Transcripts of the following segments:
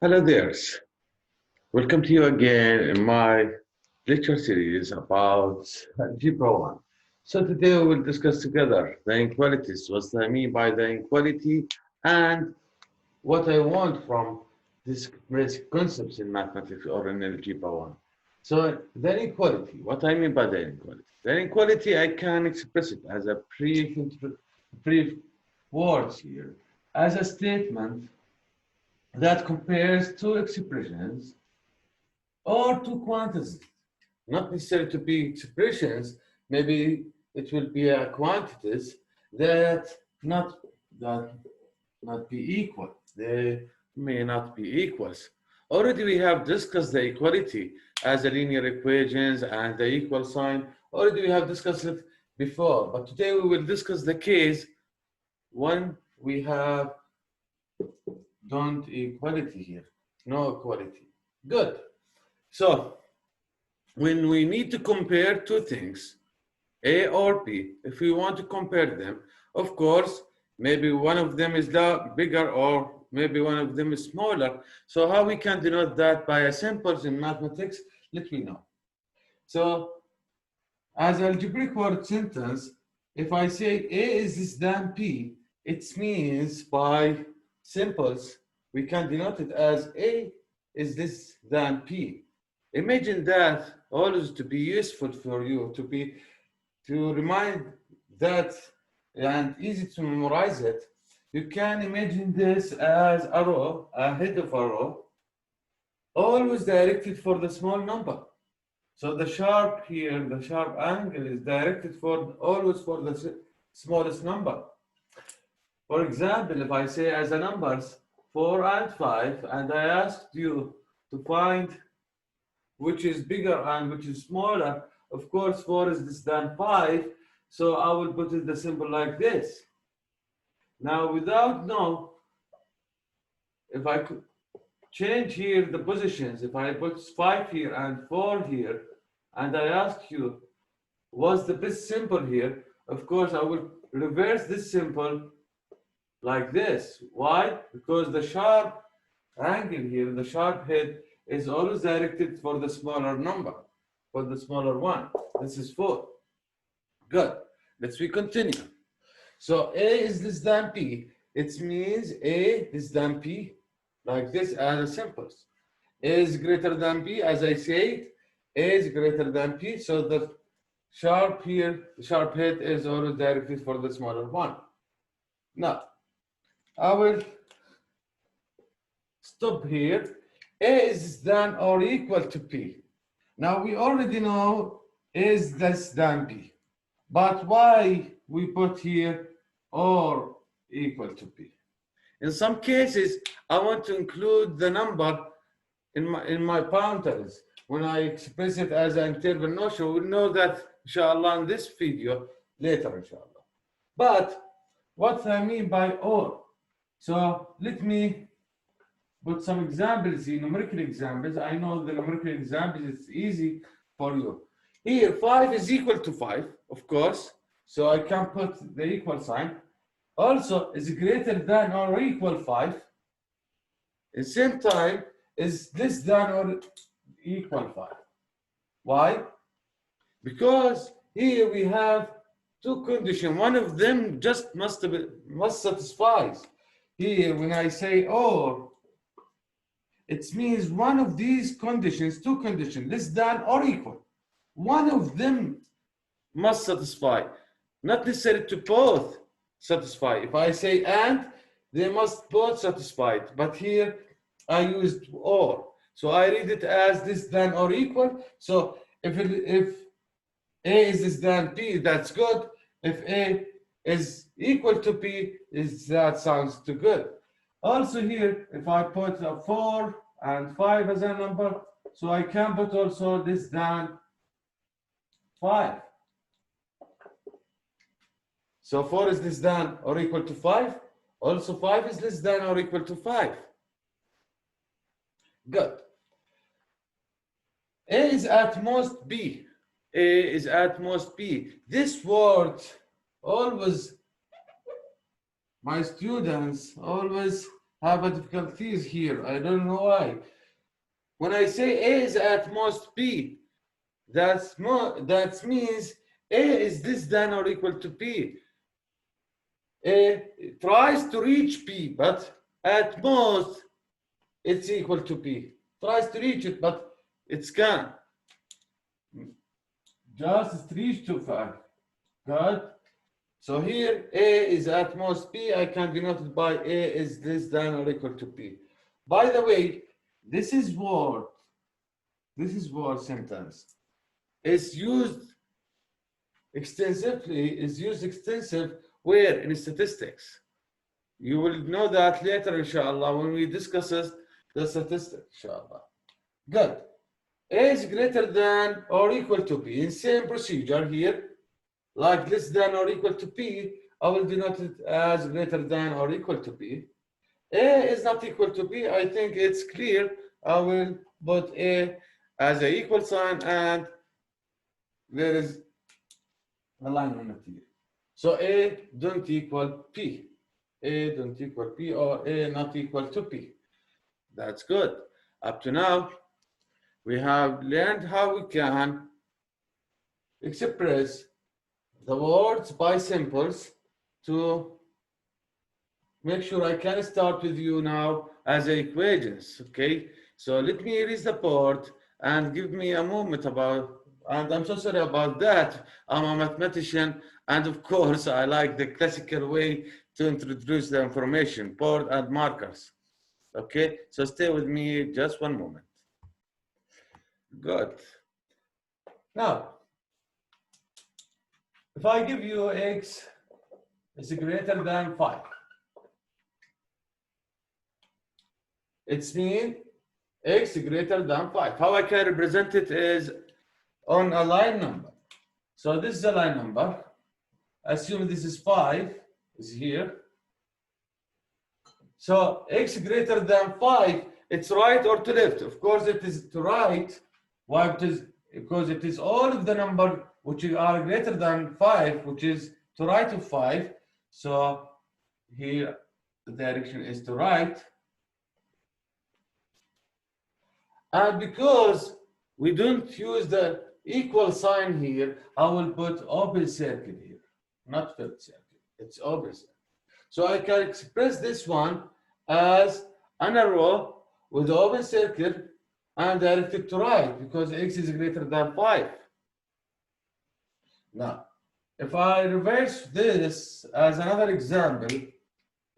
Hello there. Welcome to you again in my lecture series about algebra 1. So today we will discuss together the inequalities, what I mean by the inequality and what I want from these basic concepts in mathematics or in algebra 1. So the inequality, what I mean by the inequality. The inequality, I can express it as a brief words here, as a statement that compares two expressions or two quantities, not necessarily to be expressions, maybe it will be a quantities that not that not be equal. They may not be equals. Already we have discussed the equality as a linear equations and the equal sign. Already we have discussed it before, but today we will discuss the case when we have don't equality here, no equality. Good. So when we need to compare two things, A or B, if we want to compare them, of course, maybe one of them is bigger or maybe one of them is smaller. So how we can denote that by a symbols in mathematics, let me know. So as algebraic word sentence, if I say A is this than P, it means by symbols, we can denote it as A is this than P. Imagine that always to be useful for you, to remind that and easy to memorize it. You can imagine this as a row, a head of a row, always directed for the small number. So the sharp here, the sharp angle is directed for always for the smallest number. For example, if I say as a numbers 4 and 5, and I asked you to find which is bigger and which is smaller, of course 4 is less than 5, so I will put it the symbol like this. Now without no, if I could change here the positions, if I put 5 here and 4 here, and I ask you what's the best symbol here, of course I will reverse this symbol like this. Why? Because the sharp angle here, the sharp head, is always directed for the smaller number, for the smaller one. This is 4. Good. Let's continue. So A is less than P. It means A less than P, like this as a symbols. A is greater than B, as I said. A is greater than P, so the sharp here, the sharp head is always directed for the smaller one. Now, I will stop here. A is than or equal to P. Now we already know A is less than P. But why we put here or equal to P? In some cases, I want to include the number in my boundaries. When I express it as an interval notion, we'll know that, inshallah, in this video, later, inshallah. But what I mean by or. So let me put some examples here, numerical examples. I know the numerical examples, it's easy for you. Here, 5 is equal to 5, of course. So I can put the equal sign. Also, is greater than or equal 5. At the same time, is less than or equal 5. Why? Because here we have two conditions. One of them just must satisfy. Here, when I say or, it means one of these conditions, two conditions, less than or equal. One of them must satisfy, not necessarily to both satisfy. If I say and, they must both satisfy it. But here I used or. So I read it as less than or equal. So if A is less than P, that's good. If A is equal to P, that sounds too good. Also here, if I put a 4 and 5 as a number, so I can put also less than 5. So 4 is less than or equal to 5. Also 5 is less than or equal to 5. Good. A is at most B. A is at most B. This word always, my students always have a difficulties here. I don't know why. When I say A is at most B, that means A is less than or equal to B. A tries to reach B, but at most it's equal to B. Tries to reach it, but it can't. Just reach too far. Good. So here A is at most B. I can denote it by A is less than or equal to B. By the way, this is word sentence. It's used extensively, where? In statistics. You will know that later, inshallah, when we discuss the statistics, inshallah. Good. A is greater than or equal to B. In same procedure here, like less than or equal to B, I will denote it as greater than or equal to B. A is not equal to B. I think it's clear. I will put A as an equal sign, and there is a line on it here. So A don't equal P. A don't equal P, or A not equal to P. That's good. Up to now, we have learned how we can express the words by symbols to make sure I can start with you now as equations, okay? So let me erase the board and give me a moment about, and I'm so sorry about that. I'm a mathematician, and of course, I like the classical way to introduce the information, board and markers. Okay, so stay with me just one moment. Good. Now, if I give you x is greater than 5, it's mean x greater than 5. How I can represent it is on a line number. So this is a line number. Assume this is 5, is here. So x greater than 5, it's right or to left? Of course it is to right. Why? Because it is all of the number which are greater than 5, which is to right of 5. So here the direction is to right. And because we don't use the equal sign here, I will put open circle here, not filled circle. It's open circle. So I can express this one as an arrow with the open circle and directed to right, because x is greater than 5. Now, if I reverse this as another example,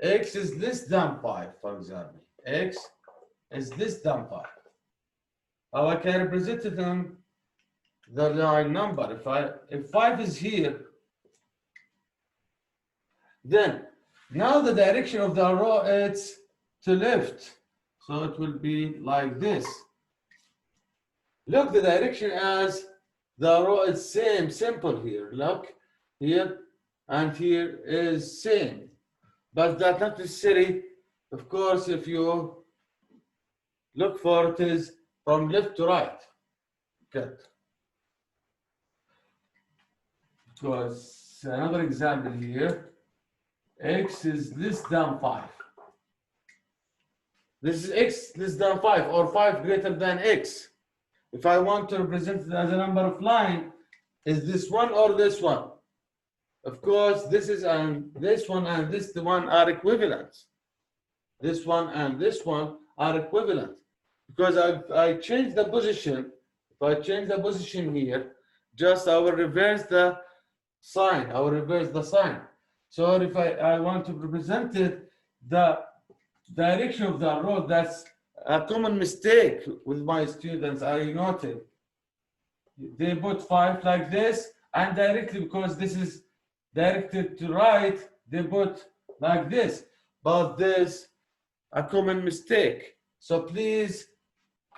x is less than 5, for example. X is less than 5. How I can represent it on the line number. If 5 is here, then now the direction of the arrow is to left. So it will be like this. Look, the direction as the arrow is same, simple here. Look, here and here is same. But that's not necessary. Of course, if you look for it is from left to right. Good. Because another example here, x is less than 5. This is x less than 5, or 5 greater than x. If I want to represent it as a number of line, is this one or this one? Of course, this is and this one and this one are equivalent. This one and this one are equivalent. Because I change the position. If I change the position here, just I will reverse the sign. I will reverse the sign. So if I want to represent it, the direction of the arrow, that's a common mistake with my students. I noted they put 5 like this, and directly, because this is directed to right, they put like this. But there's a common mistake. So please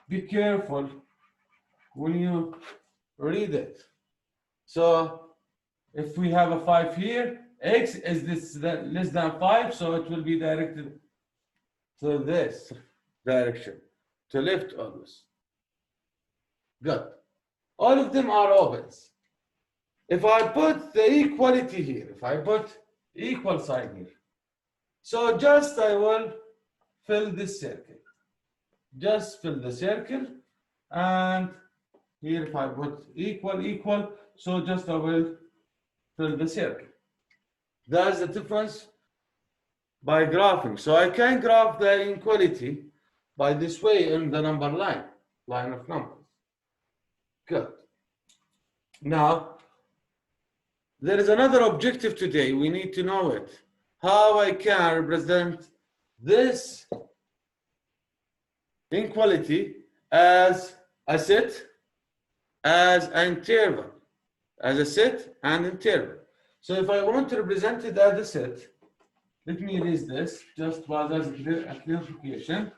be careful when you read it. So if we have a 5 here, x is less than 5, so it will be directed to this direction, to left always. Good. All of them are opens. If I put the equality here, if I put equal sign here, so just I will fill this circle. Just fill the circle, and here if I put equal, so just I will fill the circle. That's the difference by graphing. So I can graph the inequality by this way in the number line of numbers. Good. Now, there is another objective today. We need to know it. How I can represent this inequality as a set, as an interval, as a set and interval. So if I want to represent it as a set, let me erase this just as a clarification.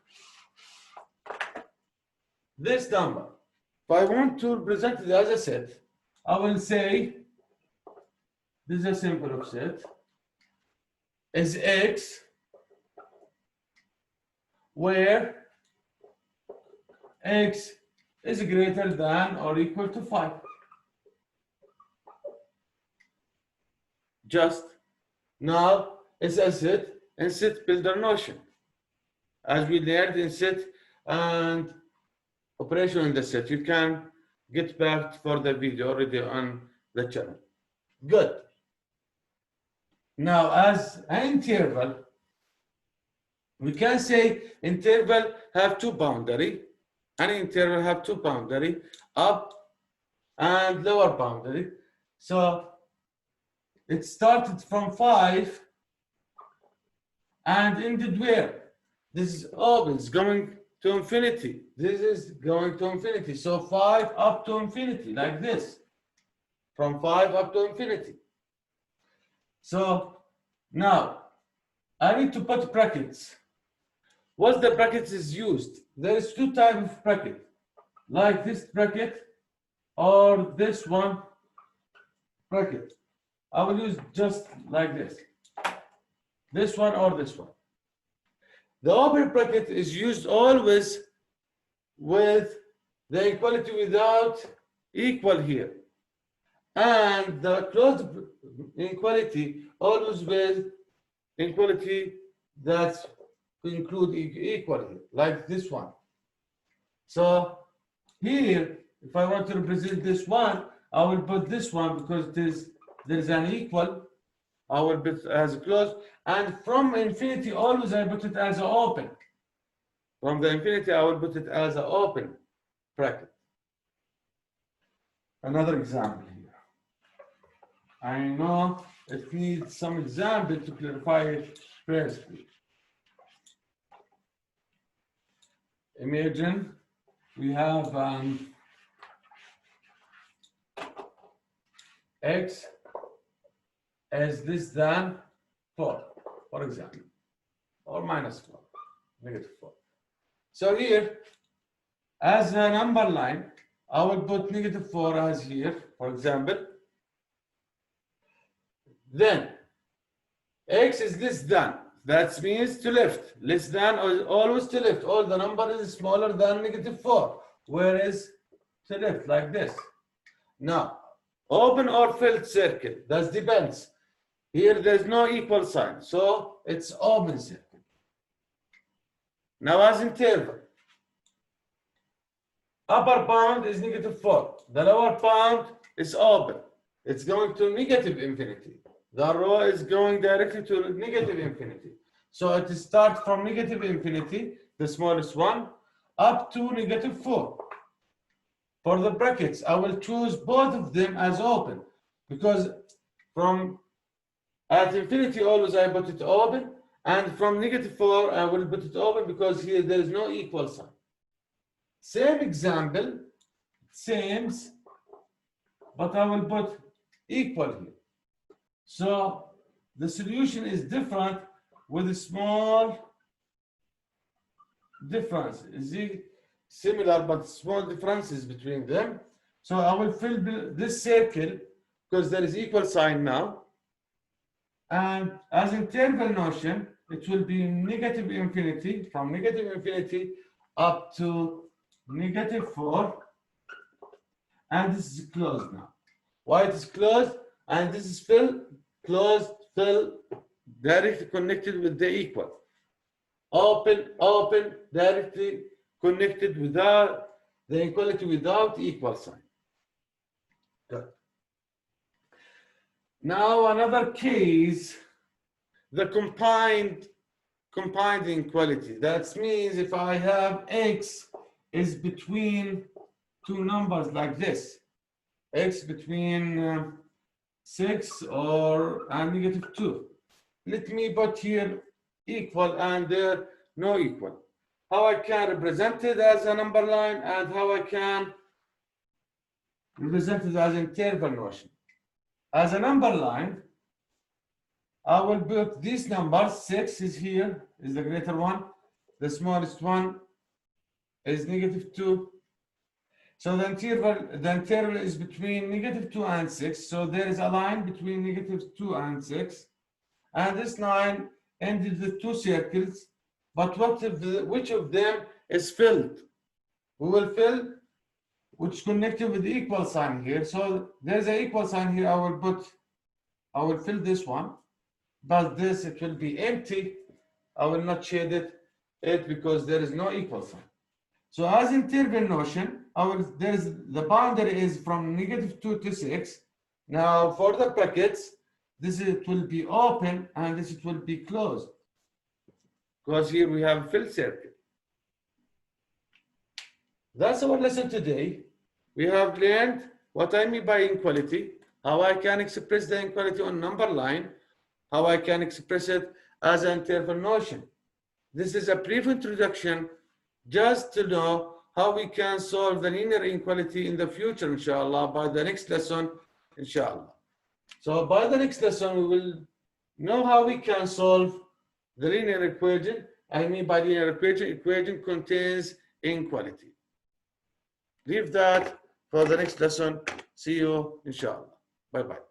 This number, if I want to represent it as a set, I will say this is a symbol of set is X, where X is greater than or equal to 5. Just now it's a set and set builder notion, as we learned in set and operation in the set. You can get back for the video already on the channel. Good. Now, as an interval, we can say interval have two boundary. Any interval have two boundary, up and lower boundary. So it started from 5 and ended where? This is open, it's going to infinity. This is going to infinity. So 5 up to infinity, like this. From 5 up to infinity. So now I need to put brackets. What's the brackets is used? There is two types of bracket, like this bracket or this one bracket. I will use just like this one or this one. The open bracket is used always with the equality without equal here, and the closed inequality always with inequality that's include equal here, like this one. So here, if I want to represent this one, I will put this one because there is an equal. I will put as a close, and from infinity always I put it as an open. From the infinity I will put it as an open bracket. Another example here. I know it needs some example to clarify it perfectly. Imagine we have X as this than 4, for example, or minus 4, negative 4. So here, as a number line, I will put negative 4 as here, for example. Then X is less than. That means to left. Less than or always to left. All the number is smaller than negative 4. Whereas to left, like this. Now, open or filled circle. That depends. Here there's no equal sign. So it's open circle. Now as interval. Upper bound is negative 4. The lower bound is open. It's going to negative infinity. The row is going directly to negative infinity. So it starts from negative infinity, the smallest one, up to negative 4. For the brackets, I will choose both of them as open, because from at infinity always I put it open, and from negative 4 I will put it open because here there is no equal sign. Same example, same, but I will put equal here. So the solution is different with a small difference. Is it similar but small differences between them? So I will fill this circle because there is equal sign now. And as interval notion, it will be negative infinity, from negative infinity up to negative 4. And this is closed now. Why it is closed? And this is closed, directly connected with the equal. open, directly connected without the inequality without equal sign. Good. Now another case, the combined inequality. That means if I have x is between two numbers like this, x between 6 and -2. Let me put here equal and there no equal. How I can represent it as a number line and how I can represent it as interval notion. As a number line, I will put these numbers. 6 is here, is the greater one. The smallest one is -2. So the interval is between -2 and 6. So there is a line between -2 and 6. And this line ended with two circles. But which of them is filled? We will fill which is connected with the equal sign here. So there's an equal sign here. I will fill this one. But this, it will be empty. I will not shade it because there is no equal sign. So as interval notion, the boundary is from -2 to 6. Now for the brackets, it will be open and it will be closed. Because here we have a filled circle. That's our lesson today. We have learned what I mean by inequality, how I can express the inequality on number line, how I can express it as an interval notion. This is a brief introduction just to know how we can solve the linear inequality in the future, inshallah, by the next lesson, inshallah. So by the next lesson, we will know how we can solve the linear equation. I mean by linear equation contains inequality. Leave that for the next lesson. See you, inshallah. Bye-bye.